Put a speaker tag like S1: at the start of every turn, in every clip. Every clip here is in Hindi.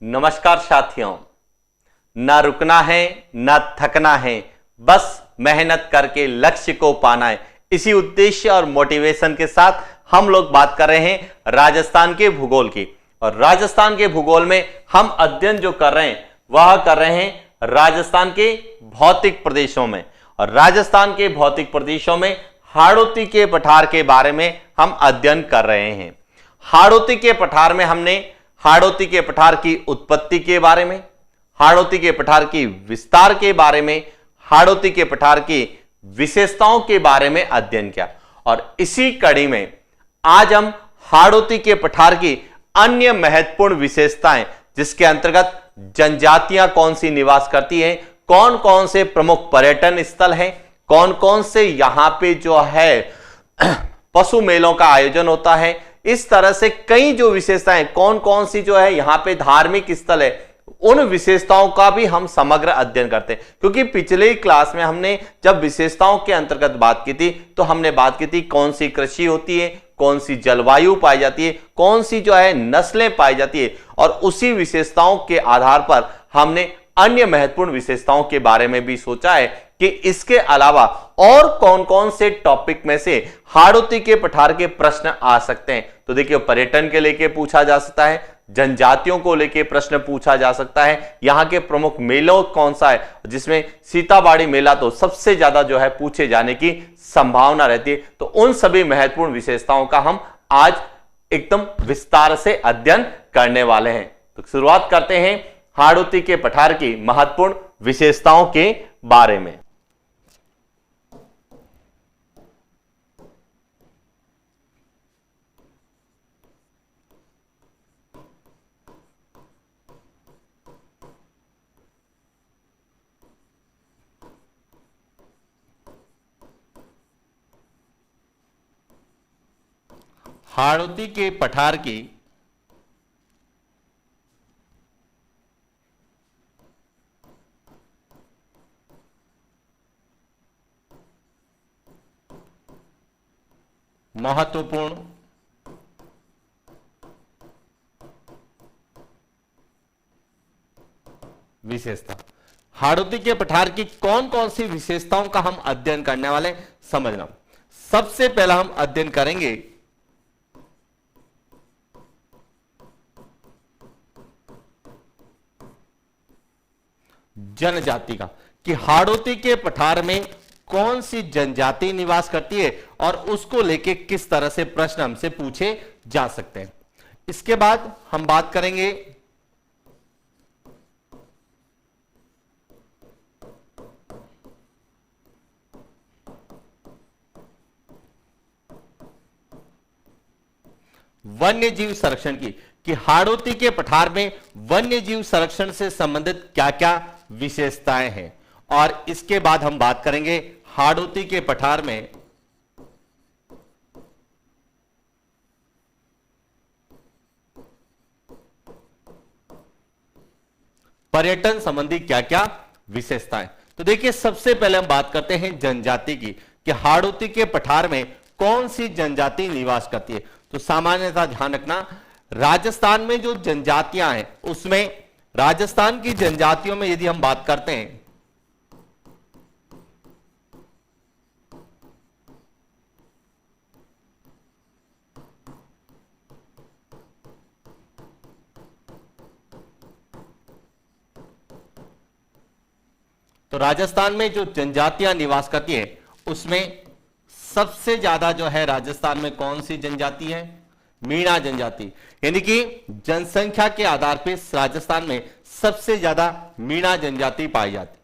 S1: नमस्कार साथियों। ना रुकना है ना थकना है, बस मेहनत करके लक्ष्य को पाना है। इसी उद्देश्य और मोटिवेशन के साथ हम लोग बात कर रहे हैं राजस्थान के भूगोल की। और राजस्थान के भूगोल में हम अध्ययन जो कर रहे हैं वह कर रहे हैं राजस्थान के भौतिक प्रदेशों में। और राजस्थान के भौतिक प्रदेशों में हाड़ौती के पठार के बारे में हम अध्ययन कर रहे हैं। हाड़ौती के पठार में हमने हाड़ौती के पठार की उत्पत्ति के बारे में, हाड़ौती के पठार की विस्तार के बारे में, हाड़ौती के पठार की विशेषताओं के बारे में अध्ययन किया। और इसी कड़ी में आज हम हाड़ौती के पठार की अन्य महत्वपूर्ण विशेषताएं, जिसके अंतर्गत जनजातियां कौन सी निवास करती हैं, कौन कौन से प्रमुख पर्यटन स्थल हैं, कौन कौन से यहां पे जो है पशु मेलों का आयोजन होता है, इस तरह से कई जो विशेषताएं, कौन कौन सी जो है यहां पे धार्मिक स्थल है, उन विशेषताओं का भी हम समग्र अध्ययन करते हैं। क्योंकि पिछले क्लास में हमने जब विशेषताओं के अंतर्गत बात की थी तो हमने बात की थी कौन सी कृषि होती है, कौन सी जलवायु पाई जाती है, कौन सी जो है नस्लें पाई जाती है, और उसी विशेषताओं के आधार पर हमने अन्य महत्वपूर्ण विशेषताओं के बारे में भी सोचा है कि इसके अलावा और कौन कौन से टॉपिक में से हाड़ौती के पठार के प्रश्न आ सकते हैं। तो देखिए, पर्यटन के लेके पूछा जा सकता है, जनजातियों को लेके प्रश्न पूछा जा सकता है, यहां के प्रमुख मेलों कौन सा है, जिसमें सीताबाड़ी मेला तो सबसे ज्यादा जो है पूछे जाने की संभावना रहती है। तो उन सभी महत्वपूर्ण विशेषताओं का हम आज एकदम विस्तार से अध्ययन करने वाले हैं। तो शुरुआत करते हैं हाड़ौती के पठार की महत्वपूर्ण विशेषताओं के बारे में। हाड़ौती के पठार की महत्वपूर्ण विशेषता। हाड़ौती के पठार की कौन कौन सी विशेषताओं का हम अध्ययन करने वाले समझना। सबसे पहला हम अध्ययन करेंगे जनजाति का, कि हाड़ौती के पठार में कौन सी जनजाति निवास करती है और उसको लेके किस तरह से प्रश्न हमसे पूछे जा सकते हैं। इसके बाद हम बात करेंगे वन्य जीव संरक्षण की, कि हाड़ौती के पठार में वन्य जीव संरक्षण से संबंधित क्या क्या विशेषताएं हैं। और इसके बाद हम बात करेंगे हाड़ौती के पठार में पर्यटन संबंधी क्या क्या विशेषताएं। तो देखिए, सबसे पहले हम बात करते हैं जनजाति की, कि हाड़ौती के पठार में कौन सी जनजाति निवास करती है। तो सामान्यतः ध्यान रखना, राजस्थान में जो जनजातियां हैं उसमें राजस्थान की जनजातियों में यदि हम बात करते हैं तो राजस्थान में जो जनजातियां निवास करती है उसमें सबसे ज्यादा जो है राजस्थान में कौन सी जनजाति है, मीणा जनजाति। यानी कि जनसंख्या के आधार पर राजस्थान में सबसे ज्यादा मीणा जनजाति पाई जाती।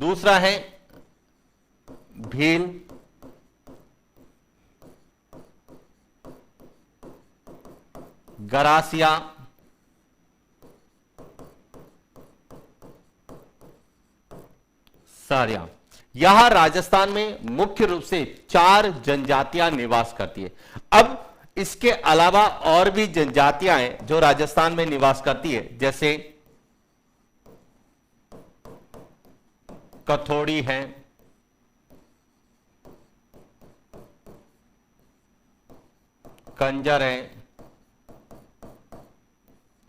S1: दूसरा है भील, गरासिया, सारिया। यहां राजस्थान में मुख्य रूप से 4 जनजातियां निवास करती है। अब इसके अलावा और भी जनजातियां हैं जो राजस्थान में निवास करती है, जैसे कथोड़ी है, कंजर है,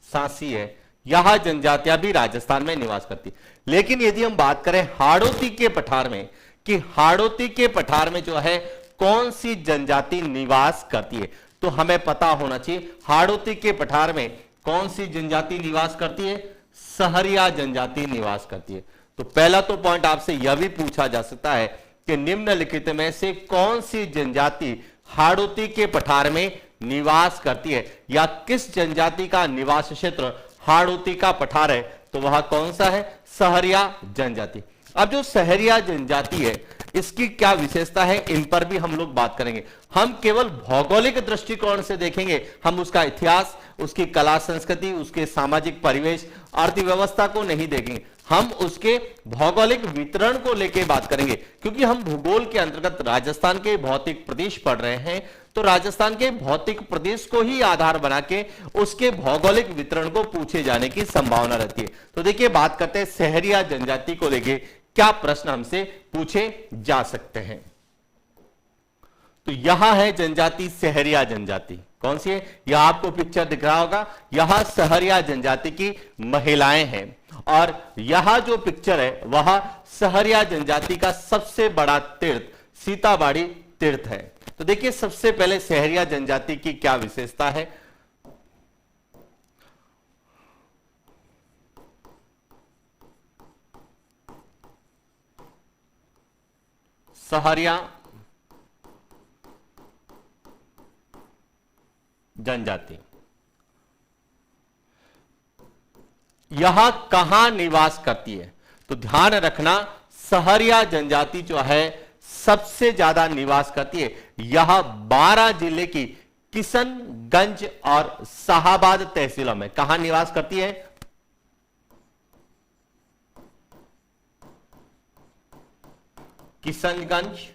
S1: सांसी है। यह जनजातियां भी राजस्थान में निवास करती। लेकिन यदि हम बात करें हाड़ौती के पठार में, कि हाड़ौती के पठार में जो है कौन सी जनजाति निवास करती है, तो हमें पता होना चाहिए हाड़ौती के पठार में कौन सी जनजाति निवास करती है, सहरिया जनजाति निवास करती है। तो पहला तो पॉइंट आपसे यह भी पूछा जा सकता है कि निम्नलिखित में से कौन सी जनजाति हाड़ौती के पठार में निवास करती है, या किस जनजाति का निवास क्षेत्र हाड़ौती का पठार है, तो वह कौन सा है, सहरिया जनजाति। अब जो सहरिया जनजाति है इसकी क्या विशेषता है, इन पर भी हम लोग बात करेंगे। हम केवल भौगोलिक दृष्टिकोण से देखेंगे, हम उसका इतिहास, उसकी कला संस्कृति, उसके सामाजिक परिवेश, अर्थव्यवस्था को नहीं देखेंगे, हम उसके भौगोलिक वितरण को लेकर बात करेंगे। क्योंकि हम भूगोल के अंतर्गत राजस्थान के भौतिक प्रदेश पढ़ रहे हैं, तो राजस्थान के भौतिक प्रदेश को ही आधार बना के उसके भौगोलिक वितरण को पूछे जाने की संभावना रहती है। तो देखिए बात करते हैं सहरिया जनजाति को लेके क्या प्रश्न हमसे पूछे जा सकते हैं। तो यहां है जनजाति सहरिया जनजाति, कौन सी है, यह आपको पिक्चर दिख रहा होगा, यह सहरिया जनजाति की महिलाएं हैं, और यह जो पिक्चर है वह सहरिया जनजाति का सबसे बड़ा तीर्थ सीताबाड़ी तीर्थ है। तो देखिए सबसे पहले सहरिया जनजाति की क्या विशेषता है। सहरिया जनजाति यह कहां निवास करती है, तो ध्यान रखना सहरिया जनजाति जो है सबसे ज्यादा निवास करती है, यह 12 जिले की किशनगंज और शाहाबाद तहसीलों में। कहां निवास करती है, किशनगंज,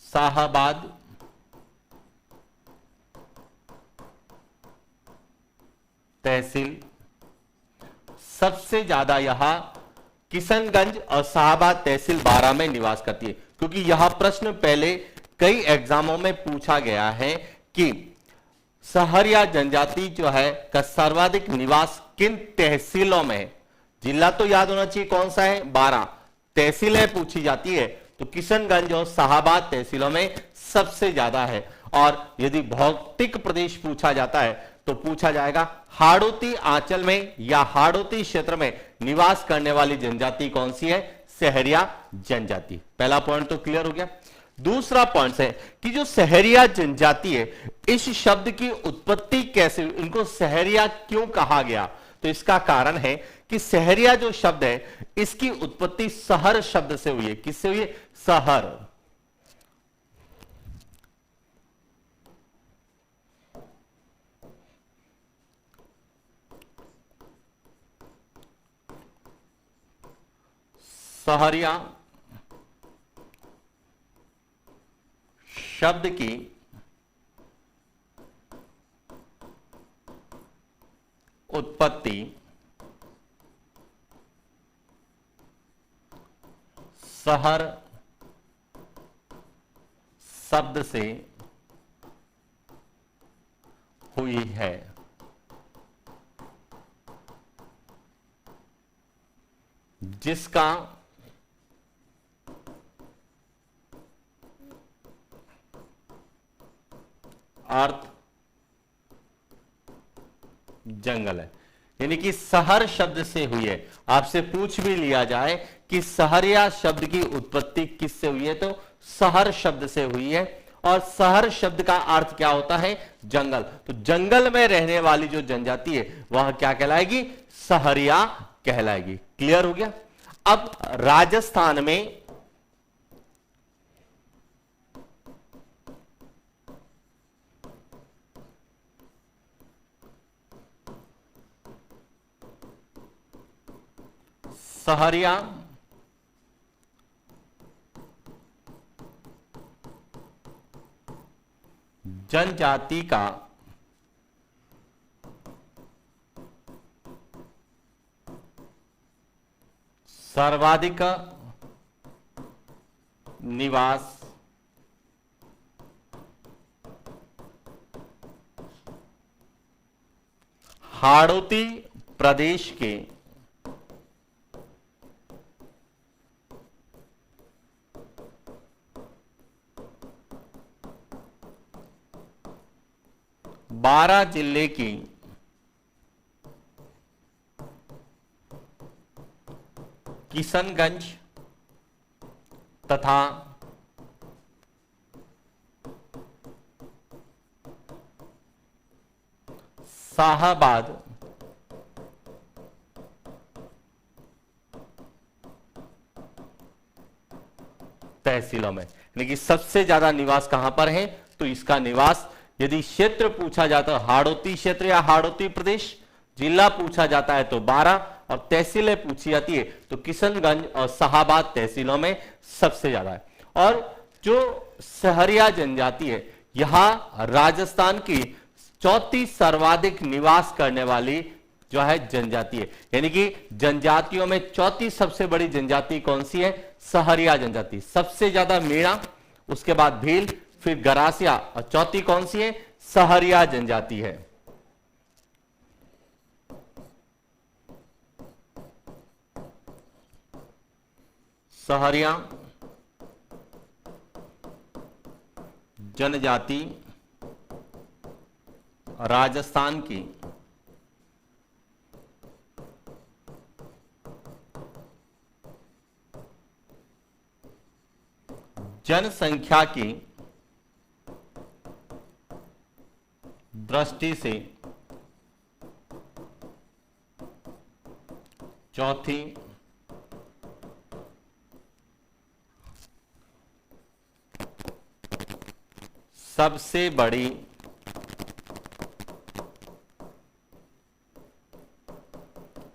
S1: शाहाबाद, तहसील, सबसे ज्यादा यहां किशनगंज और शाहाबाद तहसील 12 में निवास करती है। क्योंकि यह प्रश्न पहले कई एग्जामों में पूछा गया है कि सहरिया जनजाति जो है का सर्वाधिक निवास किन तहसीलों में है। जिला तो याद होना चाहिए कौन सा है, 12 तहसीलें पूछी जाती है, तो किशनगंज और शाहाबाद तहसीलों में सबसे ज्यादा है। और यदि भौतिक प्रदेश पूछा जाता है तो पूछा जाएगा हाड़ौती आंचल में या हाड़ौती क्षेत्र में निवास करने वाली जनजाति कौन सी है, सहरिया जनजाति। पहला पॉइंट तो क्लियर हो गया। दूसरा पॉइंट है कि जो सहरिया जनजाति है इस शब्द की उत्पत्ति कैसे, इनको सहरिया क्यों कहा गया, तो इसका कारण है कि सहरिया जो शब्द है इसकी उत्पत्ति शहर शब्द से हुई है। किससे हुई है, शहर। सहरिया शब्द की उत्पत्ति शहर शब्द से हुई है। जिसका अर्थ जंगल है, यानी कि शहर शब्द से हुई है। आपसे पूछ भी लिया जाए कि सहरिया शब्द की उत्पत्ति किससे हुई है, तो शहर शब्द से हुई है। और शहर शब्द का अर्थ क्या होता है, जंगल। तो जंगल में रहने वाली जो जनजाति है वह क्या कहलाएगी, सहरिया कहलाएगी। क्लियर हो गया। अब राजस्थान में सहरिया जनजाति का सर्वाधिक निवास हाड़ौती प्रदेश के बारां जिले की किशनगंज तथा शाहाबाद तहसीलों में, यानी कि सबसे ज्यादा निवास कहां पर है, तो इसका निवास यदि क्षेत्र पूछा जाता है हाड़ौती क्षेत्र या हाड़ौती प्रदेश, जिला पूछा जाता है तो बारां, और तहसीलें पूछी जाती है तो किशनगंज और शाहाबाद तहसीलों में सबसे ज्यादा है। और जो सहरिया जनजाति है, यहां राजस्थान की चौथी सर्वाधिक निवास करने वाली जो है जनजाति है, यानी कि जनजातियों में चौथी सबसे बड़ी जनजाति कौन सी है, सहरिया जनजाति। सबसे ज्यादा मीणा, उसके बाद भील, फिर गरासिया, और चौथी कौन सी है, सहरिया जनजाति है। सहरिया जनजाति राजस्थान की जनसंख्या की दृष्टि से चौथी सबसे बड़ी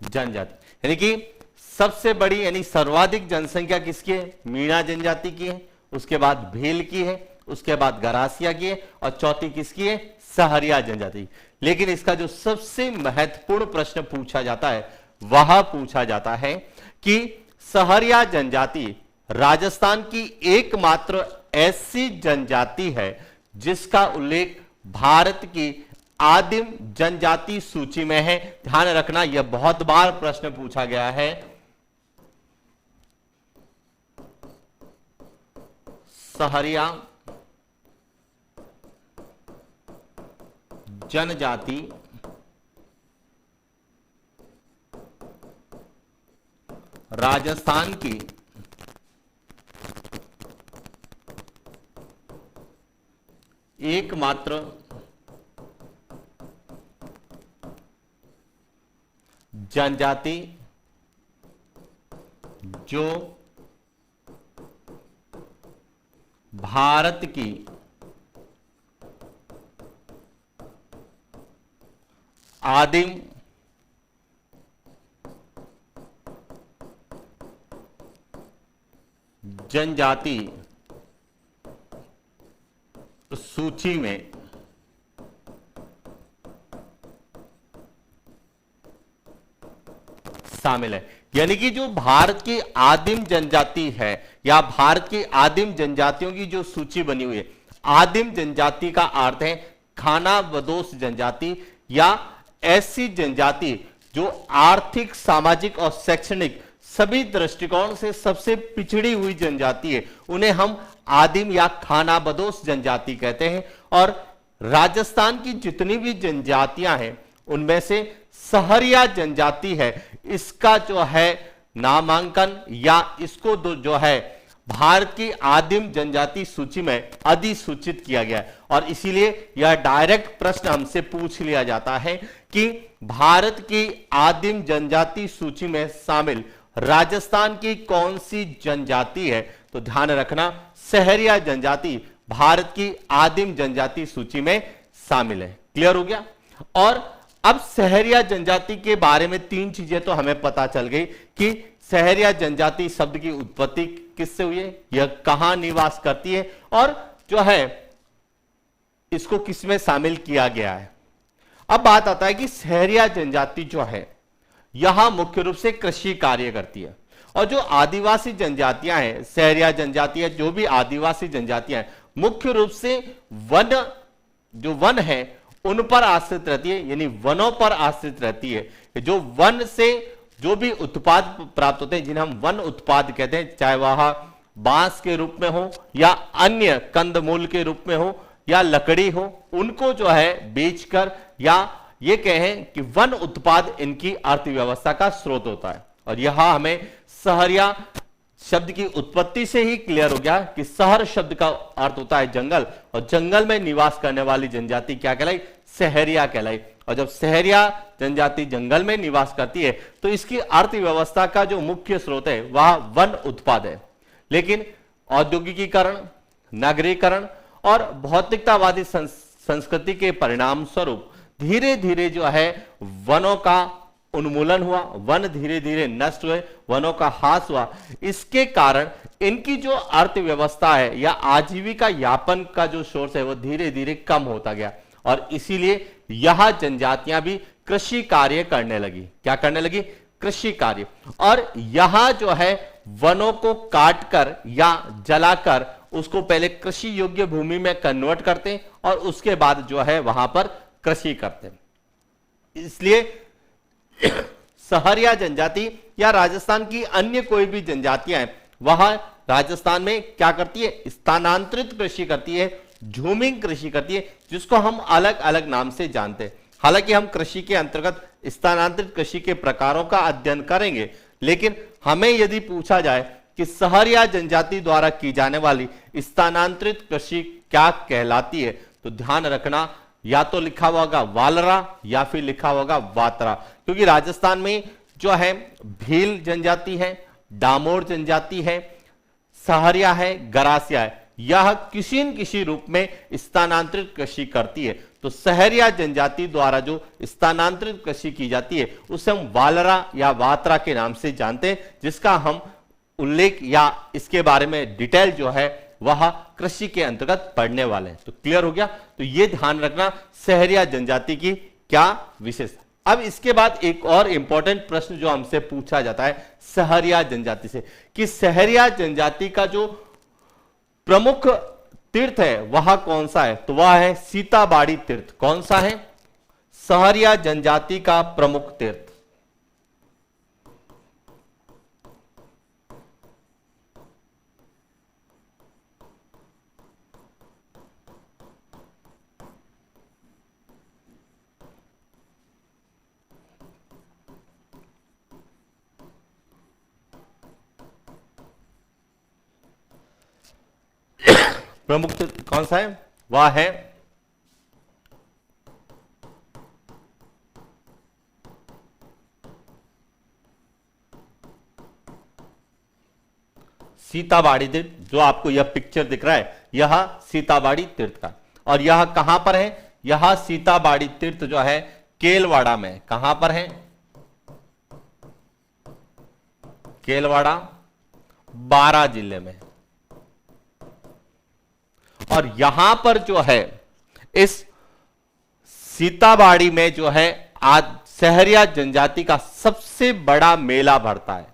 S1: जनजाति, यानी कि सबसे बड़ी यानी सर्वाधिक जनसंख्या किसकी है, मीणा जनजाति की है, उसके बाद भील की है, उसके बाद गरासिया की है, और चौथी किसकी है, सहरिया जनजाति। लेकिन इसका जो सबसे महत्वपूर्ण प्रश्न पूछा जाता है वह पूछा जाता है कि सहरिया जनजाति राजस्थान की एकमात्र ऐसी जनजाति है जिसका उल्लेख भारत की आदिम जनजाति सूची में है। ध्यान रखना, यह बहुत बार प्रश्न पूछा गया है। सहरिया जनजाति राजस्थान की एकमात्र जनजाति जो भारत की आदिम जनजाति सूची में शामिल है। यानी कि जो भारत की आदिम जनजाति है या भारत की आदिम जनजातियों की जो सूची बनी हुई है, आदिम जनजाति का अर्थ है खानाबदोश जनजाति या ऐसी जनजाति जो आर्थिक, सामाजिक और शैक्षणिक सभी दृष्टिकोण से सबसे पिछड़ी हुई जनजाति है, उन्हें हम आदिम या खानाबदोश जनजाति कहते हैं। और राजस्थान की जितनी भी जनजातियां हैं उनमें से सहरिया जनजाति है, इसका जो है नामांकन या इसको जो है भारत की आदिम जनजाति सूची में अधिसूचित किया गया है। और इसीलिए यह डायरेक्ट प्रश्न हमसे पूछ लिया जाता है कि भारत की आदिम जनजाति सूची में शामिल राजस्थान की कौन सी जनजाति है, तो ध्यान रखना सहरिया जनजाति भारत की आदिम जनजाति सूची में शामिल है। क्लियर हो गया। और अब सहरिया जनजाति के बारे में तीन चीजें तो हमें पता चल गई कि सहरिया जनजाति शब्द की उत्पत्ति किससे हुई है, यह कहां निवास करती है और जो है इसको किसमें शामिल किया गया है। अब बात आता है कि सहरिया जनजाति जो है यहां मुख्य रूप से कृषि कार्य करती है, और जो आदिवासी जनजातियां हैं, सहरिया जनजातियां जो भी आदिवासी जनजातियां हैं, मुख्य रूप से वन है उन पर आश्रित रहती है, यानी वनों पर आश्रित रहती है। जो वन से जो भी उत्पाद प्राप्त होते हैं, जिन्हें हम वन उत्पाद कहते हैं, चाहे वह बांस के रूप में हो या अन्य कंदमूल के रूप में हो या लकड़ी हो, उनको जो है बेचकर, या ये कहें कि वन उत्पाद इनकी अर्थव्यवस्था का स्रोत होता है। और यह हमें सहरिया शब्द की उत्पत्ति से ही क्लियर हो गया कि शहर शब्द का अर्थ होता है जंगल, और जंगल में निवास करने वाली जनजाति क्या कहलाई? सहरिया कहलाई। और जब सहरिया जनजाति जंगल में निवास करती है तो इसकी अर्थव्यवस्था का जो मुख्य स्रोत है वह वन उत्पाद है। लेकिन औद्योगिकीकरण, नगरीकरण और भौतिकतावादी संस्कृति के परिणाम स्वरूप धीरे धीरे जो है वनों का उन्मूलन हुआ, वन धीरे धीरे नष्ट हुए, वनों का ह्रास हुआ। इसके कारण इनकी जो अर्थव्यवस्था है या आजीविका यापन का जो सोर्स है वो धीरे धीरे कम होता गया, और इसीलिए यह जनजातियां भी कृषि कार्य करने लगी। क्या करने लगी? कृषि कार्य। और यह जो है वनों को काटकर या जलाकर उसको पहले कृषि योग्य भूमि में कन्वर्ट करते और उसके बाद जो है वहां पर कृषि करते। इसलिए सहरिया जनजाति या राजस्थान की अन्य कोई भी जनजातियां हैं, वह राजस्थान में क्या करती है? स्थानांतरित कृषि करती है, झूमिंग कृषि करती है, जिसको हम अलग अलग नाम से जानते हैं। हालांकि हम कृषि के अंतर्गत स्थानांतरित कृषि के प्रकारों का अध्ययन करेंगे, लेकिन हमें यदि पूछा जाए कि सहरिया जनजाति द्वारा की जाने वाली स्थानांतरित कृषि क्या कहलाती है, तो ध्यान रखना या तो लिखा हुआ होगा वालरा या फिर लिखा हुआ होगा वात्रा, क्योंकि राजस्थान में जो है भील जनजाति है, डामोर जनजाति है, सहरिया है, गरासिया है, यह किसी न किसी रूप में स्थानांतरित कृषि करती है। तो सहरिया जनजाति द्वारा जो स्थानांतरित कृषि की जाती है उसे हम वालरा या वात्रा के नाम से जानते हैं, जिसका हम उल्लेख या इसके बारे में डिटेल जो है वह कृषि के अंतर्गत पढ़ने वाले हैं। तो क्लियर हो गया? तो यह ध्यान रखना सहरिया जनजाति की क्या विशेषता। अब इसके बाद एक और इंपॉर्टेंट प्रश्न जो हमसे पूछा जाता है सहरिया जनजाति से, कि सहरिया जनजाति का जो प्रमुख तीर्थ है वह कौन सा है? तो वह है सीताबाड़ी तीर्थ। कौन सा है? सहरिया जनजाति का प्रमुख तीर्थ। प्रमुख कौन सा है? वह है सीताबाड़ी तीर्थ। जो आपको यह पिक्चर दिख रहा है यह सीताबाड़ी तीर्थ का, और यह कहां पर है? यह सीताबाड़ी तीर्थ जो है केलवाड़ा में। कहां पर है? केलवाड़ा, बारां जिले में। और यहां पर जो है इस सीताबाड़ी में जो है आज सहरिया जनजाति का सबसे बड़ा मेला भरता है,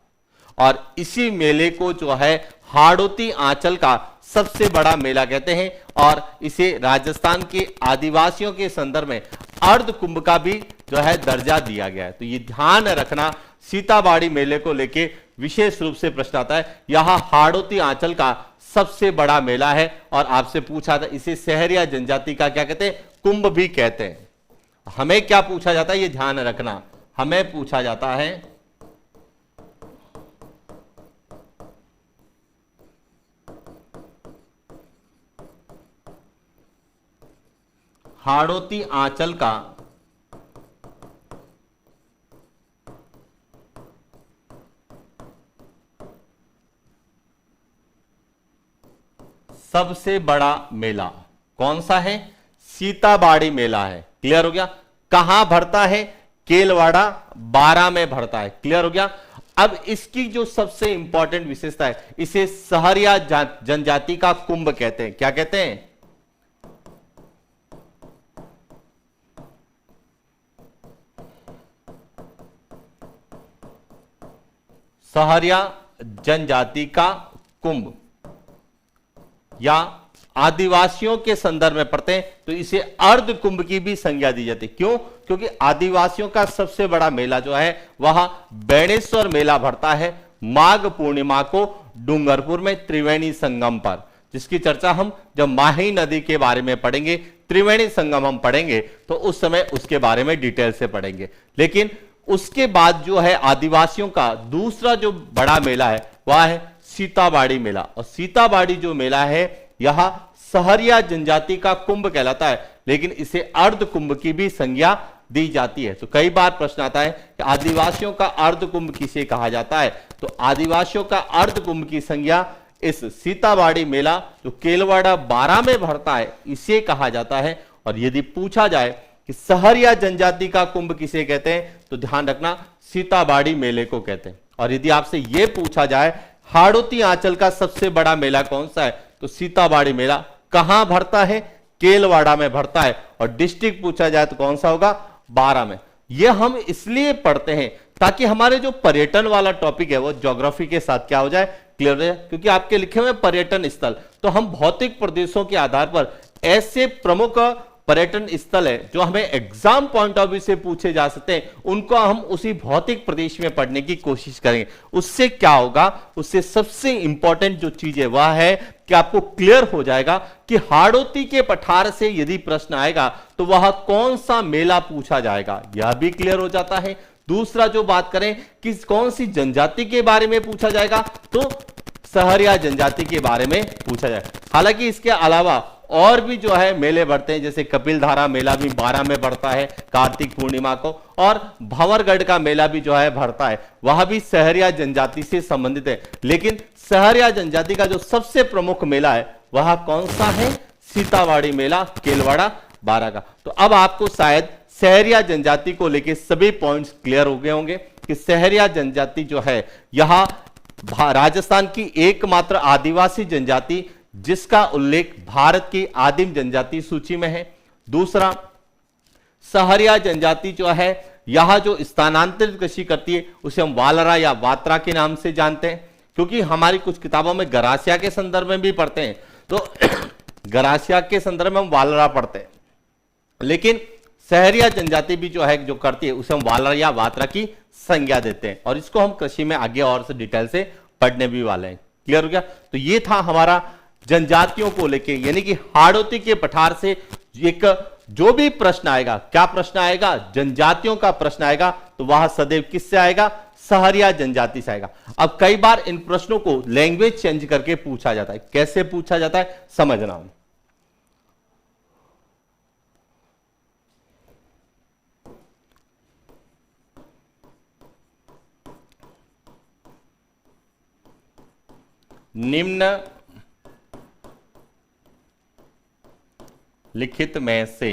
S1: और इसी मेले को जो है हाड़ौती आंचल का सबसे बड़ा मेला कहते हैं, और इसे राजस्थान के आदिवासियों के संदर्भ में अर्ध कुंभ का भी जो है दर्जा दिया गया है। तो ये ध्यान रखना, सीताबाड़ी मेले को लेके विशेष रूप से प्रश्न आता है। यह हाड़ौती आंचल का सबसे बड़ा मेला है, और आपसे पूछा था इसे सहरिया जनजाति का क्या कहते हैं? कुंभ भी कहते हैं। हमें क्या पूछा जाता है ये ध्यान रखना, हमें पूछा जाता है हाड़ौती आंचल का सबसे बड़ा मेला कौन सा है? सीताबाड़ी मेला है। क्लियर हो गया? कहां भरता है? केलवाड़ा, बारां में भरता है। क्लियर हो गया? अब इसकी जो सबसे इंपॉर्टेंट विशेषता है, इसे सहरिया जनजाति का कुंभ कहते हैं। क्या कहते हैं? सहरिया जनजाति का कुंभ, या आदिवासियों के संदर्भ में पढ़ते हैं तो इसे अर्ध कुंभ की भी संज्ञा दी जाती है। क्यों? क्योंकि आदिवासियों का सबसे बड़ा मेला जो है वह बेणेश्वर मेला भरता है माघ पूर्णिमा को डूंगरपुर में त्रिवेणी संगम पर, जिसकी चर्चा हम जब माही नदी के बारे में पढ़ेंगे, त्रिवेणी संगम हम पढ़ेंगे तो उस समय उसके बारे में डिटेल से पढ़ेंगे। लेकिन उसके बाद जो है आदिवासियों का दूसरा जो बड़ा मेला है वह है सीताबाड़ी मेला। और सीताबाड़ी जो मेला है यह सहरिया जनजाति का कुंभ कहलाता है, लेकिन इसे अर्ध कुंभ की भी संज्ञा दी जाती है। तो कई बार प्रश्न आता है कि आदिवासियों का अर्ध कुंभ किसे कहा जाता है, तो आदिवासियों का अर्ध कुंभ की संज्ञा इस सीताबाड़ी मेला जो केलवाड़ा 12 में भरता है इसे कहा जाता है। और यदि पूछा जाए कि सहरिया जनजाति का कुंभ किसे कहते हैं तो ध्यान रखना सीताबाड़ी मेले को कहते हैं। और यदि आपसे यह पूछा जाए हाड़ौती आंचल का सबसे बड़ा मेला कौन सा है तो सीताबाड़ी मेला कहां भरता है, केलवाड़ा में भरता है। और डिस्ट्रिक्ट पूछा जाए तो कौन सा होगा, 12 में। यह हम इसलिए पढ़ते हैं ताकि हमारे जो पर्यटन वाला टॉपिक है वो ज्योग्राफी के साथ क्या हो जाए, क्लियर हो जाए। क्योंकि आपके लिखे हुए पर्यटन स्थल तो हम भौतिक प्रदेशों के आधार पर ऐसे प्रमुख पर्यटन स्थल है जो हमें एग्जाम पॉइंट ऑफ व्यू से पूछे जा सकते हैं, उनको हम उसी भौतिक प्रदेश में पढ़ने की कोशिश करेंगे। उससे क्या होगा, उससे सबसे इंपॉर्टेंट जो चीज है वह है कि आपको क्लियर हो जाएगा कि हाड़ौती के पठार से यदि प्रश्न आएगा तो वह कौन सा मेला पूछा जाएगा, यह भी क्लियर हो जाता है। दूसरा जो बात करें कि कौन सी जनजाति के बारे में पूछा जाएगा तो सहरिया जनजाति के बारे में पूछा जाएगा। हालांकि इसके अलावा और भी जो है मेले बढ़ते हैं, जैसे कपिलधारा मेला भी 12 में बढ़ता है कार्तिक पूर्णिमा को, और भंवरगढ़ का मेला भी जो है भरता है, वह भी सहरिया जनजाति से संबंधित है। लेकिन सहरिया जनजाति का जो सबसे प्रमुख मेला है वह कौन सा है, सीताबाड़ी मेला केलवाड़ा 12 का। तो अब आपको शायद सहरिया जनजाति को लेकर सभी पॉइंट्स क्लियर हो गए होंगे कि सहरिया जनजाति जो है यह राजस्थान की एकमात्र आदिवासी जनजाति जिसका उल्लेख भारत की आदिम जनजाति सूची में है। दूसरा, सहरिया जनजाति जो है यह जो स्थानांतरित कृषि करती है उसे हम वालरा या वात्रा के नाम से जानते हैं, क्योंकि हमारी कुछ किताबों में गरासिया के संदर्भ में भी पढ़ते हैं, तो गरासिया के संदर्भ में हम वालरा पढ़ते हैं। लेकिन सहरिया जनजाति भी जो है जो करती है उसे हम वालरा या वात्रा की संज्ञा देते हैं, और इसको हम कृषि में आगे और से डिटेल से पढ़ने भी वाले हैं। क्लियर हो गया? तो ये था हमारा जनजातियों को लेके, यानी कि हाड़ौती के पठार से एक जो भी प्रश्न आएगा, क्या प्रश्न आएगा, जनजातियों का प्रश्न आएगा, तो वह सदैव किससे आएगा, सहरिया जनजाति से आएगा। अब कई बार इन प्रश्नों को लैंग्वेज चेंज करके पूछा जाता है। कैसे पूछा जाता है समझना। निम्न लिखित में से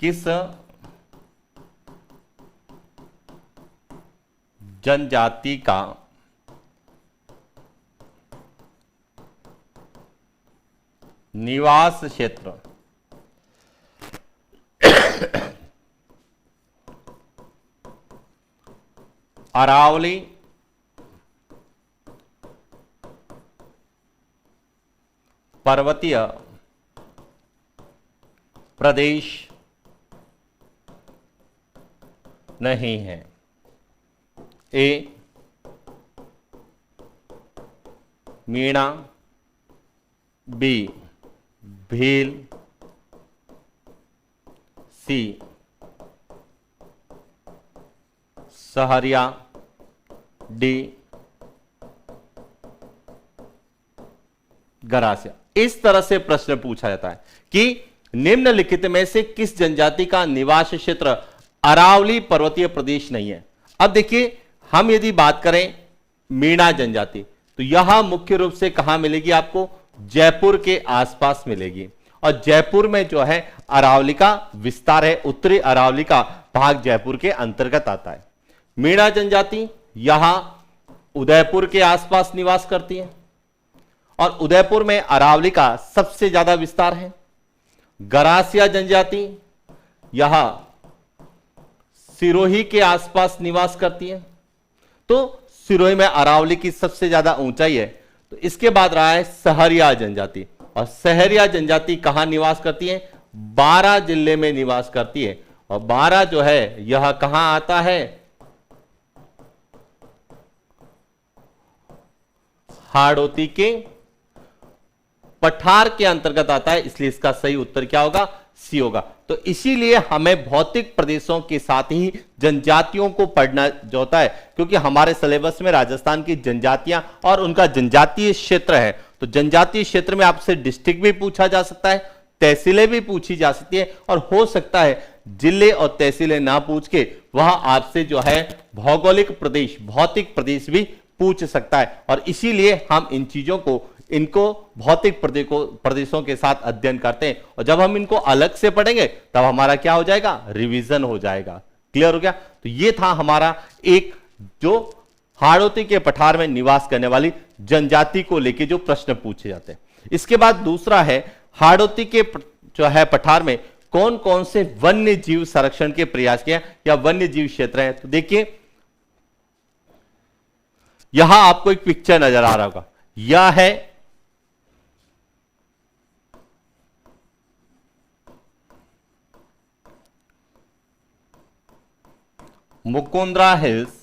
S1: किस जनजाति का निवास क्षेत्र अरावली पर्वतीय प्रदेश नहीं है। ए मीणा, बी भील, सी सहरिया, डी गरासिया। इस तरह से प्रश्न पूछा जाता है कि निम्नलिखित में से किस जनजाति का निवास क्षेत्र अरावली पर्वतीय प्रदेश नहीं है। अब देखिए, हम यदि बात करें मीणा जनजाति तो यह मुख्य रूप से कहां मिलेगी, आपको जयपुर के आसपास मिलेगी। और जयपुर में जो है अरावली का विस्तार है, उत्तरी अरावली का भाग जयपुर के अंतर्गत आता है। मीणा जनजाति यहां उदयपुर के आसपास निवास करती है, और उदयपुर में अरावली का सबसे ज्यादा विस्तार है। गरासिया जनजाति यह सिरोही के आसपास निवास करती है। तो सिरोही में अरावली की सबसे ज्यादा ऊंचाई है। तो इसके बाद रहा है सहरिया जनजाति, और सहरिया जनजाति कहां निवास करती है? बारां जिले में निवास करती है। और बारां जो है यह कहां आता है? हाड़ौती के पठार के अंतर्गत आता है, इसलिए इसका सही उत्तर क्या होगा? सी होगा। तो इसीलिए हमें भौतिक प्रदेशों के साथ ही जनजातियों को पढ़ना जो होता है, क्योंकि हमारे सिलेबस में राजस्थान की जनजातियां और उनका जनजातीय क्षेत्र है। तो जनजातीय क्षेत्र में आपसे डिस्ट्रिक्ट भी पूछा जा सकता है, तहसीलें भी पूछी जा सकती है, और हो सकता है जिले और तहसीलें ना पूछ के वह आपसे जो है भौगोलिक प्रदेश, भौतिक प्रदेश भी पूछ सकता है। और इसीलिए हम इन चीजों को, इनको भौतिक प्रदेशों के साथ अध्ययन करते हैं, और जब हम इनको अलग से पढ़ेंगे तब हमारा क्या हो जाएगा? रिवीजन हो जाएगा। क्लियर हो गया? तो ये था हमारा एक जो हाड़ौती के पठार में निवास करने वाली जनजाति को लेके जो प्रश्न पूछे जाते हैं। इसके बाद दूसरा है हाड़ौती के जो है पठार में कौन कौन से वन्य जीव संरक्षण के प्रयास किए या वन्य जीव क्षेत्र है। तो देखिए यहां आपको एक पिक्चर नजर आ रहा होगा, यह है मुकुंदरा हिल्स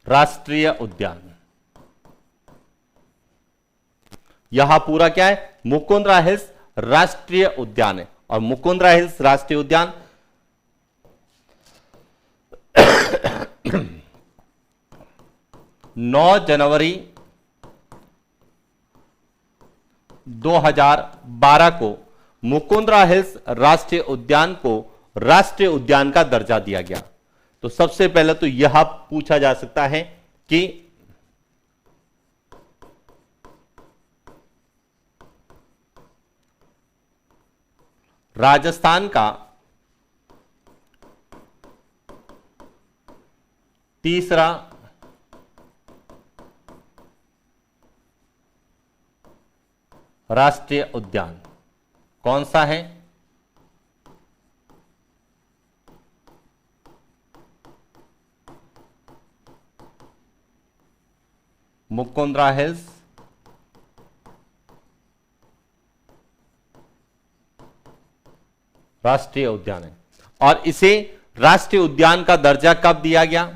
S1: राष्ट्रीय उद्यान। यहां पूरा क्या है? मुकुंदरा हिल्स राष्ट्रीय उद्यान है। और मुकुंदरा हिल्स राष्ट्रीय उद्यान 9 जनवरी 2012 को मुकुंदरा हिल्स राष्ट्रीय उद्यान को राष्ट्रीय उद्यान का दर्जा दिया गया। तो सबसे पहले तो यह पूछा जा सकता है कि राजस्थान का तीसरा राष्ट्रीय उद्यान कौन सा है? मुकुंदरा हिल्स राष्ट्रीय उद्यान है। और इसे राष्ट्रीय उद्यान का दर्जा कब दिया गया?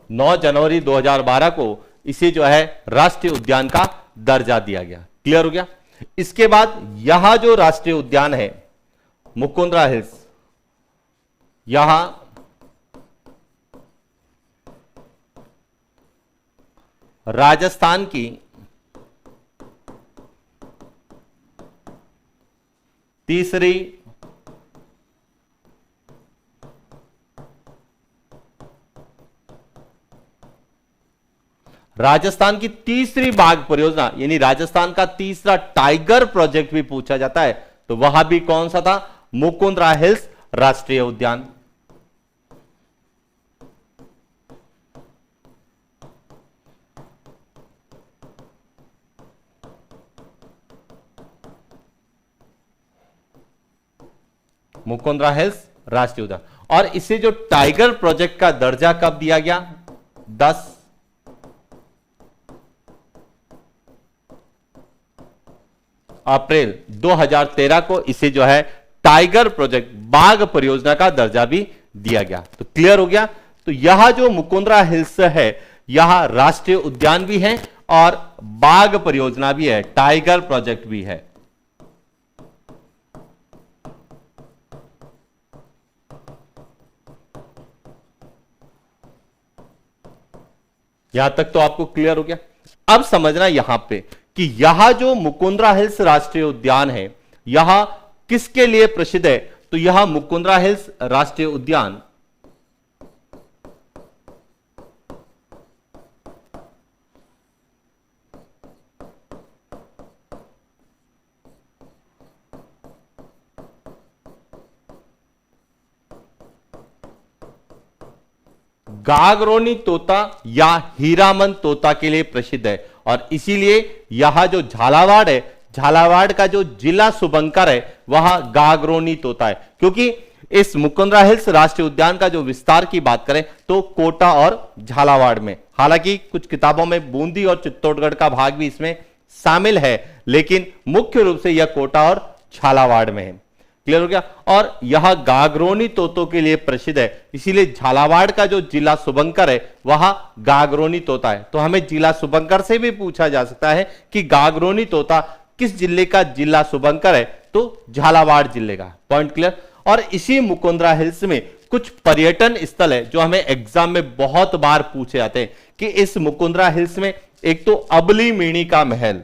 S1: नौ जनवरी 2012 को इसे जो है राष्ट्रीय उद्यान का दर्जा दिया गया। क्लियर हो गया? इसके बाद यहां जो राष्ट्रीय उद्यान है मुकुंदरा हिल्स, यहां राजस्थान की तीसरी बाघ परियोजना, यानी राजस्थान का तीसरा टाइगर प्रोजेक्ट भी पूछा जाता है। तो वह भी कौन सा था? मुकुंदरा हिल्स राष्ट्रीय उद्यान। मुकुंदरा हिल्स राष्ट्रीय उद्यान। और इसे जो टाइगर प्रोजेक्ट का दर्जा कब दिया गया? 10 अप्रैल 2013 को इसे जो है टाइगर प्रोजेक्ट, बाघ परियोजना का दर्जा भी दिया गया। तो क्लियर हो गया? तो यह जो मुकुंदरा हिल्स है, यह राष्ट्रीय उद्यान भी है और बाघ परियोजना भी है, टाइगर प्रोजेक्ट भी है। यहां तक तो आपको क्लियर हो गया? अब समझना यहां पे कि यह जो मुकुंदरा हिल्स राष्ट्रीय उद्यान है, यह किसके लिए प्रसिद्ध है? तो यह मुकुंदरा हिल्स राष्ट्रीय उद्यान गागरोनी तोता या हीरामन तोता के लिए प्रसिद्ध है। और इसीलिए यह जो झालावाड़ है, झालावाड़ का जो जिला शुभंकर है वह गागरोनी तोता है, क्योंकि इस मुकुंदरा हिल्स राष्ट्रीय उद्यान का जो विस्तार की बात करें तो कोटा और झालावाड़ में, हालांकि कुछ किताबों में बूंदी और चित्तौड़गढ़ का भाग भी इसमें शामिल है, लेकिन मुख्य रूप से यह कोटा और झालावाड़ में है। क्लियर हो गया। और यह गागरोनी तोतों के लिए प्रसिद्ध है, इसीलिए झालावाड़ का जो जिला शुभंकर है वह गागरोनी तोता है। तो हमें जिला शुभंकर से भी पूछा जा सकता है कि गागरोनी तोता किस जिले का जिला शुभंकर है, तो झालावाड़ जिले का। Point clear. और इसी मुकुंदरा हिल्स में कुछ पर्यटन स्थल है जो हमें एग्जाम में बहुत बार पूछे जाते हैं कि इस मुकुंदरा हिल्स में एक तो अबली मीणी का महल,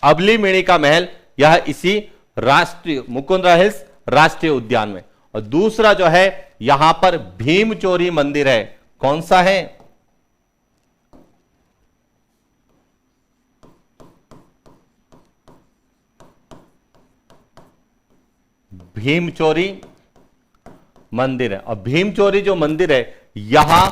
S1: अबली मीणी का महल, यह इसी राष्ट्रीय मुकुंदरा हिल्स राष्ट्रीय उद्यान में। और दूसरा जो है यहां पर भीमचोरी मंदिर है, कौन सा है? भीमचोरी मंदिर है। और भीमचोरी जो मंदिर है यहां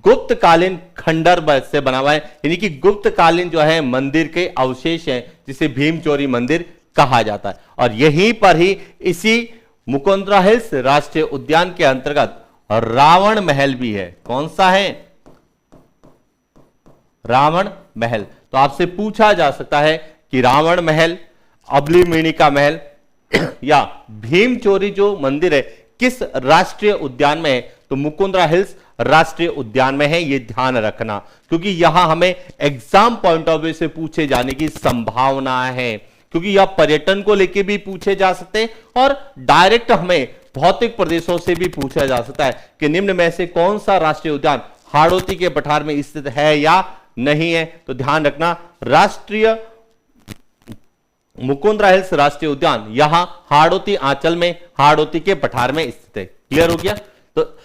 S1: गुप्तकालीन खंडर से बना हुआ है, यानी कि गुप्तकालीन जो है मंदिर के अवशेष हैं, जिसे भीमचोरी मंदिर कहा जाता है। और यहीं पर ही इसी मुकुंदरा हिल्स राष्ट्रीय उद्यान के अंतर्गत रावण महल भी है। कौन सा है? रावण महल। तो आपसे पूछा जा सकता है कि रावण महल, अबली मीणी का महल या भीमचोरी जो मंदिर है किस राष्ट्रीय उद्यान में है, तो मुकुंदरा हिल्स राष्ट्रीय उद्यान में है। यह ध्यान रखना, क्योंकि यहां हमें एग्जाम पॉइंट ऑफ व्यू से पूछे जाने की संभावना है, क्योंकि यह पर्यटन को लेकर भी पूछे जा सकते हैं और डायरेक्ट हमें भौतिक प्रदेशों से भी पूछा जा सकता है कि निम्न में से कौन सा राष्ट्रीय उद्यान हाड़ौती के पठार में स्थित है या नहीं है। तो ध्यान रखना, राष्ट्रीय मुकुंदरा हिल्स राष्ट्रीय उद्यान यहां हाड़ौती आंचल में हाड़ौती के पठार में स्थित है। क्लियर हो गया। तो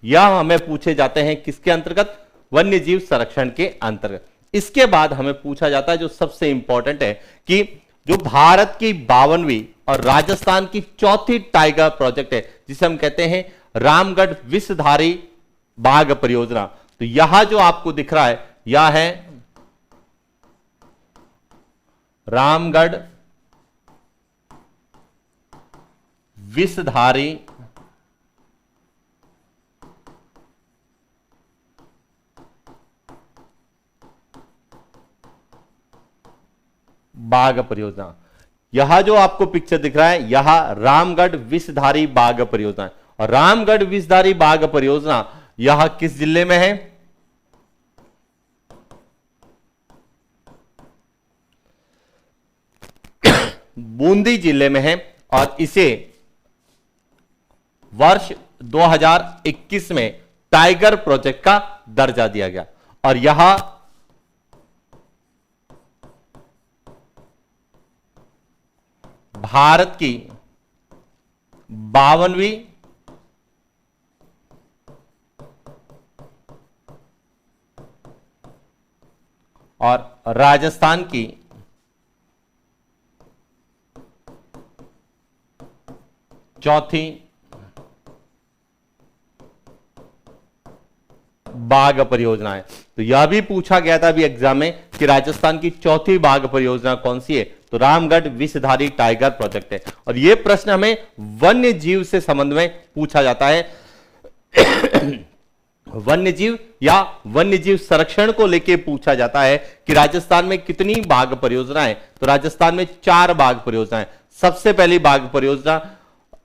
S1: यह हमें पूछे जाते हैं किसके अंतर्गत? वन्यजीव संरक्षण के अंतर्गत। इसके बाद हमें पूछा जाता है जो सबसे इंपॉर्टेंट है कि जो भारत की 52वीं और राजस्थान की चौथी टाइगर प्रोजेक्ट है, जिसे हम कहते हैं रामगढ़ विषधारी बाघ परियोजना। तो यहां जो आपको दिख रहा है यह है रामगढ़ विषधारी बाघ परियोजना। यह जो आपको पिक्चर दिख रहा है यह रामगढ़ विषधारी बाघ परियोजना है। और रामगढ़ विषधारी बाघ परियोजना यह किस जिले में है? बूंदी जिले में है। और इसे वर्ष 2021 में टाइगर प्रोजेक्ट का दर्जा दिया गया। और यह भारत की 52वीं और राजस्थान की चौथी बाघ परियोजना है। तो यह भी पूछा गया था अभी एग्जाम में कि राजस्थान की चौथी बाघ परियोजना कौन सी है, तो रामगढ़ विषधारी टाइगर प्रोजेक्ट है। और यह प्रश्न हमें वन्य जीव से संबंध में पूछा जाता है वन्यजीव या वन्यजीव संरक्षण को लेकर पूछा जाता है कि राजस्थान में कितनी बाघ परियोजनाएं, तो राजस्थान में 4 बाघ परियोजनाएं। सबसे पहली बाघ परियोजना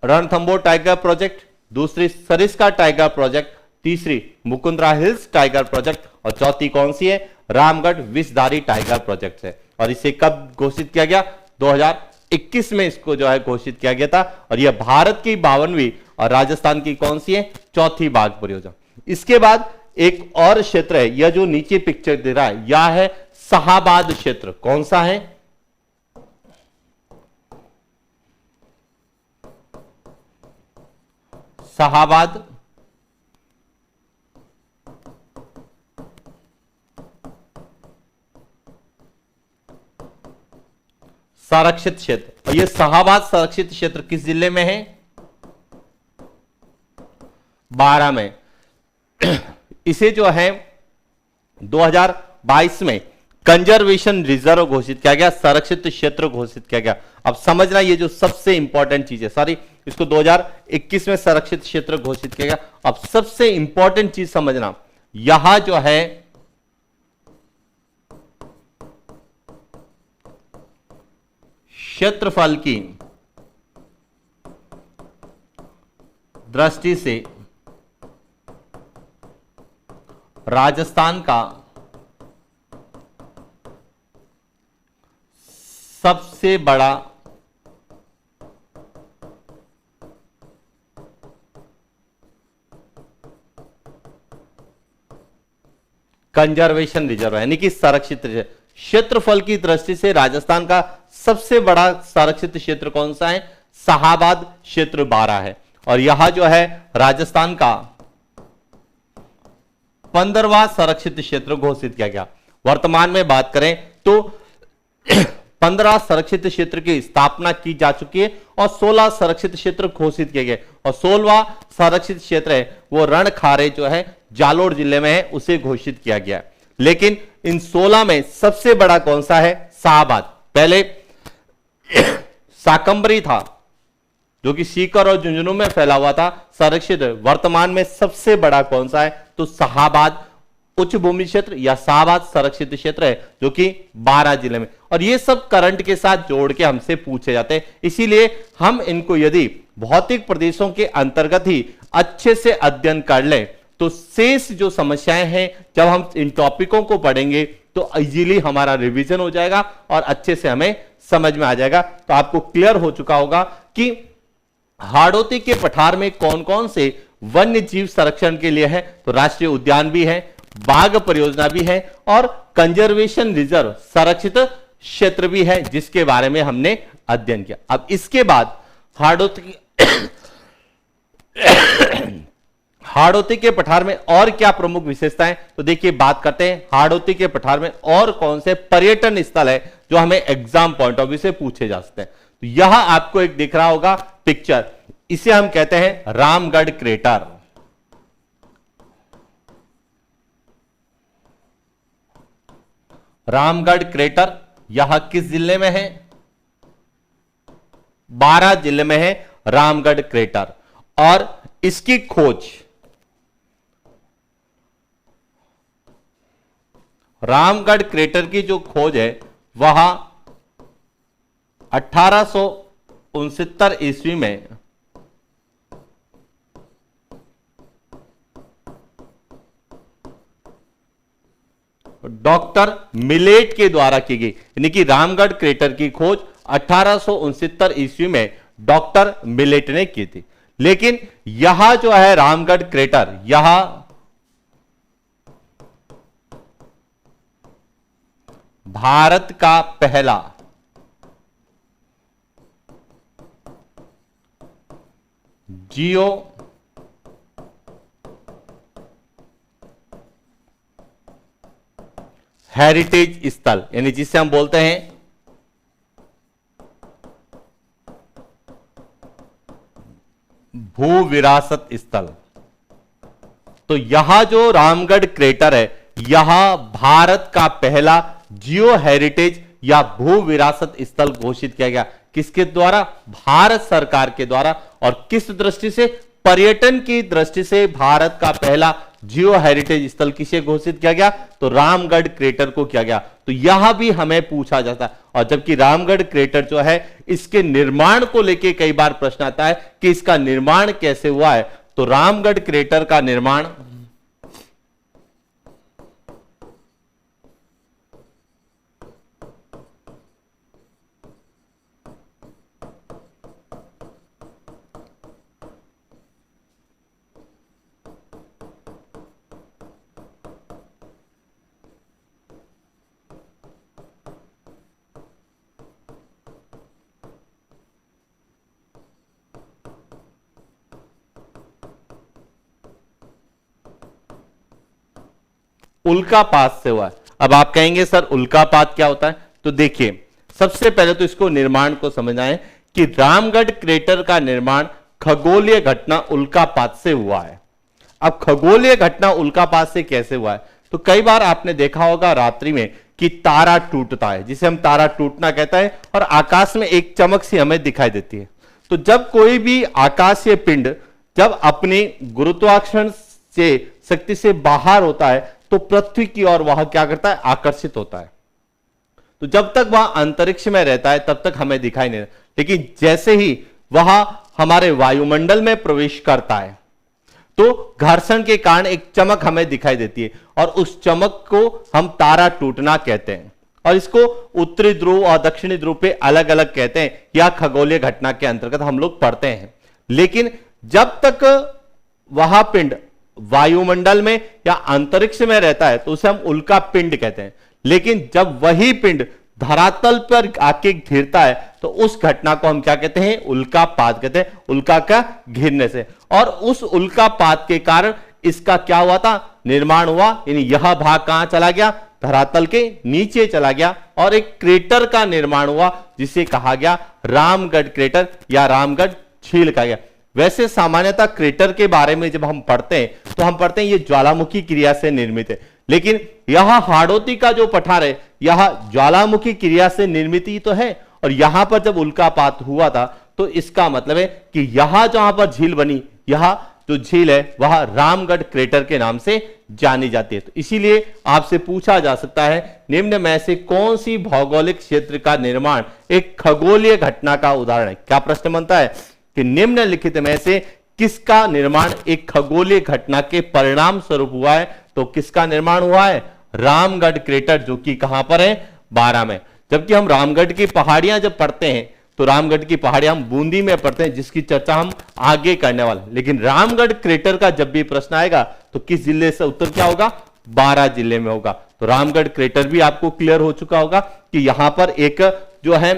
S1: रणथंबोर टाइगर प्रोजेक्ट, दूसरी सरिस्का टाइगर प्रोजेक्ट, तीसरी मुकुंदरा हिल्स टाइगर प्रोजेक्ट और चौथी कौन सी है? रामगढ़ विषधारी टाइगर प्रोजेक्ट है। और इसे कब घोषित किया गया? 2021 में इसको जो है घोषित किया गया था। और यह भारत की 52वीं और राजस्थान की कौन सी है? चौथी बाघ परियोजना। इसके बाद एक और क्षेत्र है, यह जो नीचे पिक्चर दे रहा है यह है शाहाबाद क्षेत्र। कौन सा है? शाहाबाद संरक्षित क्षेत्र। और ये शाहाबाद संरक्षित क्षेत्र किस जिले में है? 12 में। इसे जो है 2022 में कंजर्वेशन रिजर्व घोषित किया गया, संरक्षित क्षेत्र घोषित किया गया। अब समझना ये जो सबसे इंपॉर्टेंट चीज है, सॉरी इसको 2021 में संरक्षित क्षेत्र घोषित किया गया। अब सबसे इंपॉर्टेंट चीज समझना, यहां जो है क्षेत्रफल की दृष्टि से राजस्थान का सबसे बड़ा कंजर्वेशन रिजर्व यानी कि संरक्षित क्षेत्रफल की दृष्टि से राजस्थान का सबसे बड़ा संरक्षित क्षेत्र कौन सा है? शाहाबाद क्षेत्र 12 है। और यहां जो है राजस्थान का 15वां संरक्षित क्षेत्र घोषित किया गया। वर्तमान में बात करें तो 15 संरक्षित क्षेत्र की स्थापना की जा चुकी है और 16 संरक्षित क्षेत्र घोषित किए गए। और 16वां संरक्षित क्षेत्र है वो रणखारे जो है जालोर जिले में है, उसे घोषित किया गया। लेकिन इन 16 में सबसे बड़ा कौन सा है? शाहाबाद। पहले शाकंभरी था जो कि सीकर और झुंझुनू में फैला हुआ था, संरक्षित। वर्तमान में सबसे बड़ा कौन सा है? तो शाहाबाद उच्च भूमि क्षेत्र या शाहाबाद संरक्षित क्षेत्र है जो कि 12 जिले में। और ये सब करंट के साथ जोड़ के हमसे पूछे जाते हैं, इसीलिए हम इनको यदि भौतिक प्रदेशों के अंतर्गत ही अच्छे से अध्ययन कर लें तो शेष जो समस्याएं हैं जब हम इन टॉपिकों को पढ़ेंगे तो इजीली हमारा रिवीजन हो जाएगा और अच्छे से हमें समझ में आ जाएगा। तो आपको क्लियर हो चुका होगा कि हाड़ौती के पठार में कौन कौन से वन्य जीव संरक्षण के लिए है। तो राष्ट्रीय उद्यान भी है, बाघ परियोजना भी है और कंजर्वेशन रिजर्व संरक्षित क्षेत्र भी है, जिसके बारे में हमने अध्ययन किया। अब इसके बाद हाड़ौती के पठार में और क्या प्रमुख विशेषताएं, तो देखिए बात करते हैं हाड़ौती के पठार में और कौन से पर्यटन स्थल है जो हमें एग्जाम पॉइंट ऑफ व्यू से पूछे जा सकते हैं। तो यहां आपको एक दिख रहा होगा पिक्चर, इसे हम कहते हैं रामगढ़ क्रेटर। रामगढ़ क्रेटर यह किस जिले में है? 12 जिले में है रामगढ़ क्रेटर। और इसकी खोज रामगढ़ क्रेटर की जो खोज है वह 1869 ईस्वी में डॉक्टर मिलेट के द्वारा की गई। यानी कि रामगढ़ क्रेटर की खोज 1869 ईस्वी में डॉक्टर मिलेट ने की थी। लेकिन यहां जो है रामगढ़ क्रेटर, यहां भारत का पहला जियो हेरिटेज स्थल, यानी जिसे हम बोलते हैं भू विरासत स्थल। तो यहां जो रामगढ़ क्रेटर है यहां भारत का पहला जियो हेरिटेज या भू विरासत स्थल घोषित किया गया। किसके द्वारा? भारत सरकार के द्वारा। और किस दृष्टि से? पर्यटन की दृष्टि से भारत का पहला जियो हेरिटेज स्थल किसे घोषित किया गया? तो रामगढ़ क्रेटर को किया गया। तो यहां भी हमें पूछा जाता है। और जबकि रामगढ़ क्रेटर जो है इसके निर्माण को लेकर कई बार प्रश्न आता है कि इसका निर्माण कैसे हुआ है। तो रामगढ़ क्रेटर का निर्माण उल्कापात से हुआ है। अब आप कहेंगे सर उल्कापात क्या होता है? तो देखिए सबसे पहले तो इसको निर्माण को समझना है कि रामगढ़ क्रेटर का निर्माण खगोलीय घटना उल्कापात से हुआ है। अब खगोलीय घटना उल्कापात से कैसे हुआ है, तो कई बार आपने देखा होगा रात्रि में कि तारा टूटता है, जिसे हम तारा टूटना कहता है, और आकाश में एक चमक सी हमें दिखाई देती है। तो जब कोई भी आकाशीय पिंड जब अपनी गुरुत्वाकर्षण से शक्ति से बाहर होता है तो पृथ्वी की ओर वह क्या करता है, आकर्षित होता है। तो जब तक वह अंतरिक्ष में रहता है तब तक हमें दिखाई नहीं देता, लेकिन जैसे ही वह हमारे वायुमंडल में प्रवेश करता है तो घर्षण के कारण एक चमक हमें दिखाई देती है, और उस चमक को हम तारा टूटना कहते हैं। और इसको उत्तरी ध्रुव और दक्षिणी ध्रुव पे अलग अलग कहते हैं, या खगोलीय घटना के अंतर्गत हम लोग पढ़ते हैं। लेकिन जब तक वह पिंड वायुमंडल में या अंतरिक्ष में रहता है तो उसे हम उल्का पिंड कहते हैं। लेकिन जब वही पिंड धरातल पर आके घिरता है तो उस घटना को हम क्या कहते हैं, उल्कापात कहते हैं, उल्का का घिरने से। और उस उल्कापात के कारण इसका क्या हुआ था, निर्माण हुआ, यानी यह भाग कहां चला गया, धरातल के नीचे चला गया, और एक क्रेटर का निर्माण हुआ जिसे कहा गया रामगढ़ क्रेटर या रामगढ़ झील कहा गया। वैसे सामान्यतः क्रेटर के बारे में जब हम पढ़ते हैं तो हम पढ़ते हैं ये ज्वालामुखी क्रिया से निर्मित है, लेकिन यह हाड़ौती का जो पठार है यह ज्वालामुखी क्रिया से निर्मित ही तो है। और यहां पर जब उल्कापात हुआ था तो इसका मतलब है कि यहां जहां पर झील बनी, यह जो झील है वह रामगढ़ क्रेटर के नाम से जानी जाती है। तो इसीलिए आपसे पूछा जा सकता है निम्न में से कौन सी भौगोलिक क्षेत्र का निर्माण एक खगोलीय घटना का उदाहरण है। क्या प्रश्न बनता है कि निम्नलिखित में से किसका निर्माण एक खगोलीय घटना के परिणाम स्वरूप हुआ है, तो किसका निर्माण हुआ है, रामगढ़ क्रेटर, जो कि कहां पर है, बारां में। जबकि हम रामगढ़ की पहाड़ियां जब पढ़ते हैं तो रामगढ़ की पहाड़ियां हम बूंदी में पढ़ते हैं, जिसकी चर्चा हम आगे करने वाले हैं। लेकिन रामगढ़ क्रेटर का जब भी प्रश्न आएगा तो किस जिले से उत्तर क्या होगा, बारां जिले में होगा। तो रामगढ़ क्रेटर भी आपको क्लियर हो चुका होगा कि यहां पर एक जो है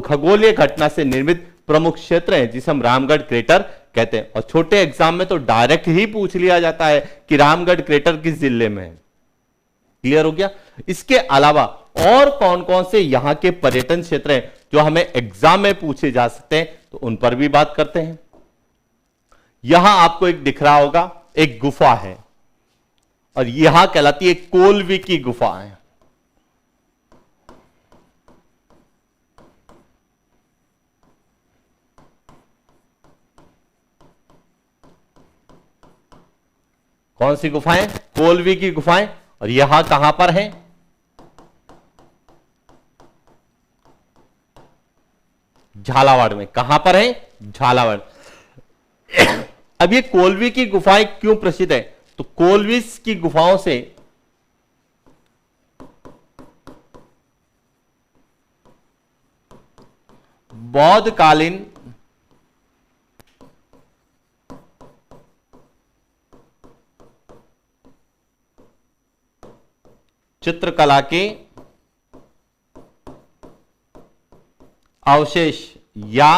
S1: खगोलीय घटना से निर्मित प्रमुख क्षेत्र है जिसे हम रामगढ़ क्रेटर कहते हैं। और छोटे एग्जाम में तो डायरेक्ट ही पूछ लिया जाता है कि रामगढ़ क्रेटर किस जिले में है। क्लियर हो गया। इसके अलावा और कौन कौन से यहां के पर्यटन क्षेत्र हैं जो हमें एग्जाम में पूछे जा सकते हैं, तो उन पर भी बात करते हैं। यहां आपको एक दिख रहा होगा, एक गुफा है, और यहां कहलाती है कोलवी की गुफा है। कौन सी गुफाएं, कोलवी की गुफाएं। और यहां कहां पर है, झालावाड़ में। कहां पर है, झालावाड़। अब ये कोलवी की गुफाएं क्यों प्रसिद्ध है, तो कोलवी की गुफाओं से बौद्धकालीन चित्रकला के अवशेष या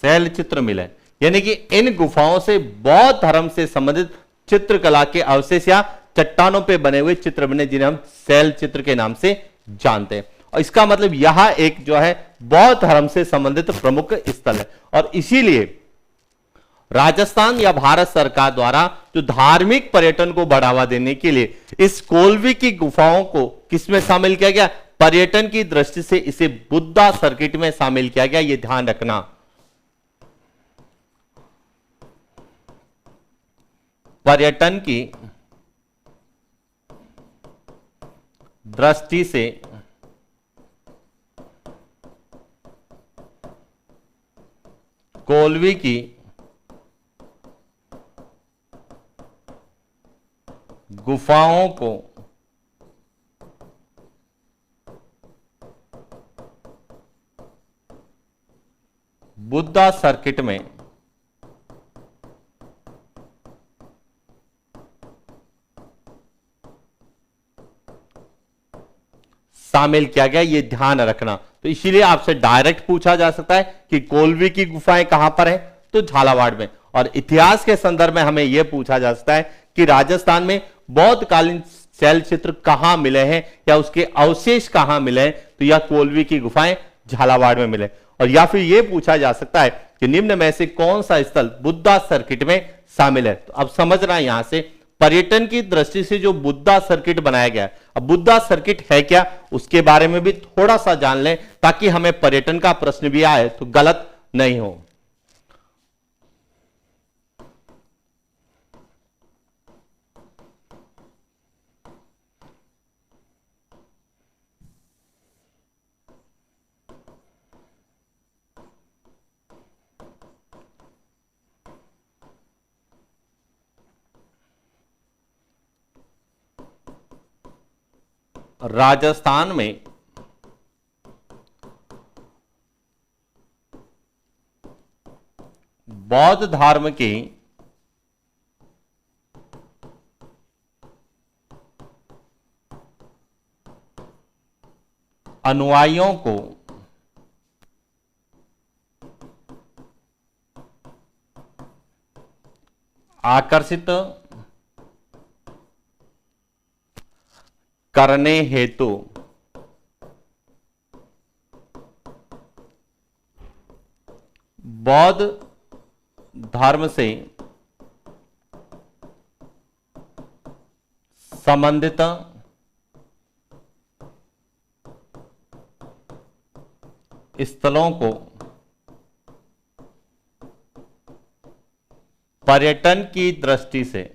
S1: शैल चित्र मिले, यानी कि इन गुफाओं से बौद्ध धर्म से संबंधित चित्रकला के अवशेष या चट्टानों पे बने हुए चित्र बने, जिन्हें हम शैल चित्र के नाम से जानते हैं। और इसका मतलब यह एक जो है बौद्ध धर्म से संबंधित प्रमुख स्थल है। और इसीलिए राजस्थान या भारत सरकार द्वारा जो धार्मिक पर्यटन को बढ़ावा देने के लिए इस कोलवी की गुफाओं को किसमें शामिल किया गया, पर्यटन की दृष्टि से इसे बुद्धा सर्किट में शामिल किया गया। यह ध्यान रखना, पर्यटन की दृष्टि से कोलवी की गुफाओं को बुद्धा सर्किट में शामिल किया गया, ये ध्यान रखना। तो इसीलिए आपसे डायरेक्ट पूछा जा सकता है कि कोलवी की गुफाएं कहां पर है, तो झालावाड़ में। और इतिहास के संदर्भ में हमें यह पूछा जा सकता है कि राजस्थान में बौद्धकालीन शैल चित्र कहां मिले हैं या उसके अवशेष कहां मिले हैं, तो यह कोलवी की गुफाएं झालावाड़ में मिले। और या फिर यह पूछा जा सकता है कि निम्न में से कौन सा स्थल बुद्धा सर्किट में शामिल है। तो अब समझना यहां से पर्यटन की दृष्टि से जो बुद्धा सर्किट बनाया गया है, अब बुद्धा सर्किट है क्या उसके बारे में भी थोड़ा सा जान लें ताकि हमें पर्यटन का प्रश्न भी आए तो गलत नहीं हो। राजस्थान में बौद्ध धर्म के अनुयायियों को आकर्षित करने हेतु बौद्ध धर्म से संबंधित स्थलों को पर्यटन की दृष्टि से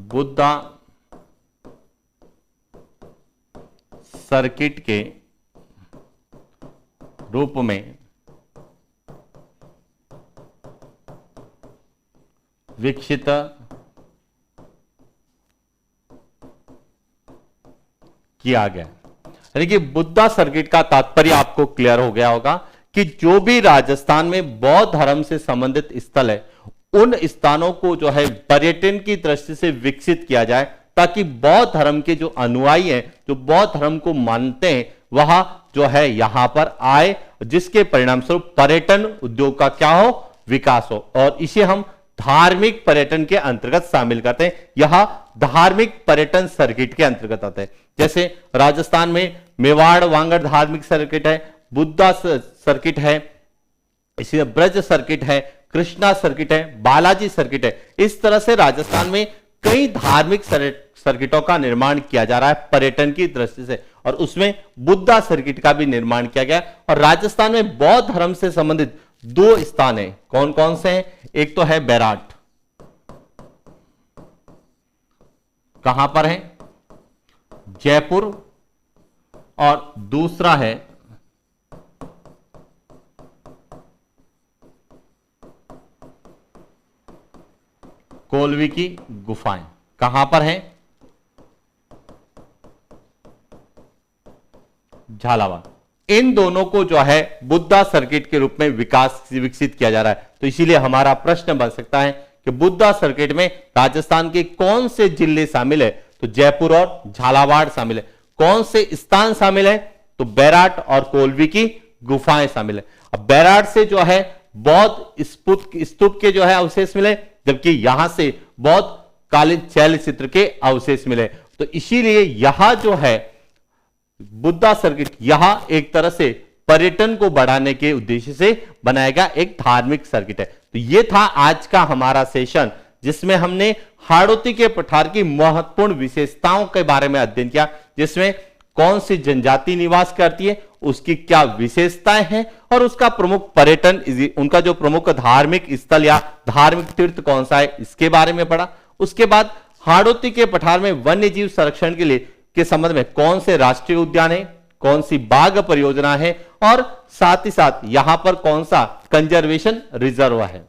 S1: बुद्धा सर्किट के रूप में विकसित किया गया। यानी कि बुद्धा सर्किट का तात्पर्य आपको क्लियर हो गया होगा कि जो भी राजस्थान में बौद्ध धर्म से संबंधित स्थल है उन स्थानों को जो है पर्यटन की दृष्टि से विकसित किया जाए ताकि बौद्ध धर्म के जो अनुयायी हैं, जो बौद्ध धर्म को मानते हैं, वह जो है यहां पर आए, जिसके परिणाम स्वरूप पर्यटन उद्योग का क्या हो, विकास हो। और इसे हम धार्मिक पर्यटन के अंतर्गत शामिल करते हैं। यह धार्मिक पर्यटन सर्किट के अंतर्गत आता है। जैसे राजस्थान में मेवाड़ वांगड़ धार्मिक सर्किट है, बुद्धा सर्किट है, इसी ब्रज सर्किट है, कृष्णा सर्किट है, बालाजी सर्किट है। इस तरह से राजस्थान में कई धार्मिक सर्किटों का निर्माण किया जा रहा है पर्यटन की दृष्टि से, और उसमें बुद्धा सर्किट का भी निर्माण किया गया। और राजस्थान में बौद्ध धर्म से संबंधित दो स्थान है, कौन कौन से हैं? एक तो है बैराट, कहां पर है? जयपुर, और दूसरा है कोलवी की गुफाएं, कहां पर हैं? झालावाड़। इन दोनों को जो है बुद्धा सर्किट के रूप में विकसित किया जा रहा है। तो इसीलिए हमारा प्रश्न बन सकता है कि बुद्धा सर्किट में राजस्थान के कौन से जिले शामिल है? तो जयपुर और झालावाड़ शामिल है। कौन से स्थान शामिल है? तो बैराट और कोलवी की गुफाएं शामिल है। अब बैराट से जो है बौद्ध स्तूप के जो है अवशेष मिले, जबकि यहां से बौद्ध कालीन शैल चित्र के अवशेष मिले। तो इसीलिए यहां जो है बुद्धा सर्किट यहां एक तरह से पर्यटन को बढ़ाने के उद्देश्य से बनाया गया एक धार्मिक सर्किट है। तो यह था आज का हमारा सेशन, जिसमें हमने हाड़ौती के पठार की महत्वपूर्ण विशेषताओं के बारे में अध्ययन किया, जिसमें कौन सी जनजाति निवास करती है, उसकी क्या विशेषताएं हैं, और उसका प्रमुख पर्यटन, उनका जो प्रमुख धार्मिक स्थल या धार्मिक तीर्थ कौन सा है, इसके बारे में पढ़ा। उसके बाद हाड़ौती के पठार में वन्य जीव संरक्षण के लिए के संबंध में कौन से राष्ट्रीय उद्यान है, कौन सी बाघ परियोजना है, और साथ ही साथ यहां पर कौन सा कंजर्वेशन रिजर्व है।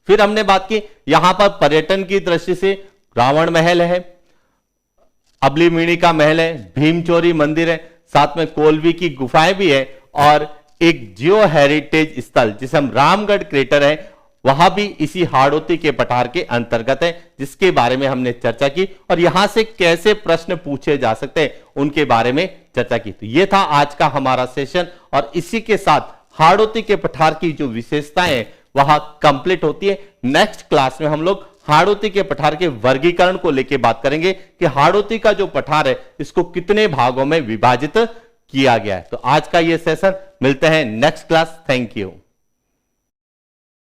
S1: फिर हमने बात की यहां पर पर्यटन की दृष्टि से रावण महल है, अबलीमिणी का महल है, भीमचोरी मंदिर है, साथ में कोलवी की गुफाएं भी है, और एक जियो हेरिटेज स्थल जिसे हम रामगढ़ क्रेटर है वहां भी इसी हाड़ौती के पठार के अंतर्गत है, जिसके बारे में हमने चर्चा की और यहां से कैसे प्रश्न पूछे जा सकते हैं उनके बारे में चर्चा की। तो यह था आज का हमारा सेशन और इसी के साथ हाड़ौती के पठार की जो विशेषताएं हैं वह कंप्लीट होती है। नेक्स्ट क्लास में हम लोग हाड़ौती के पठार के वर्गीकरण को लेकर बात करेंगे कि हाड़ौती का जो पठार है इसको कितने भागों में विभाजित किया गया है। तो आज का यह सेशन, मिलते हैं नेक्स्ट क्लास। Thank you.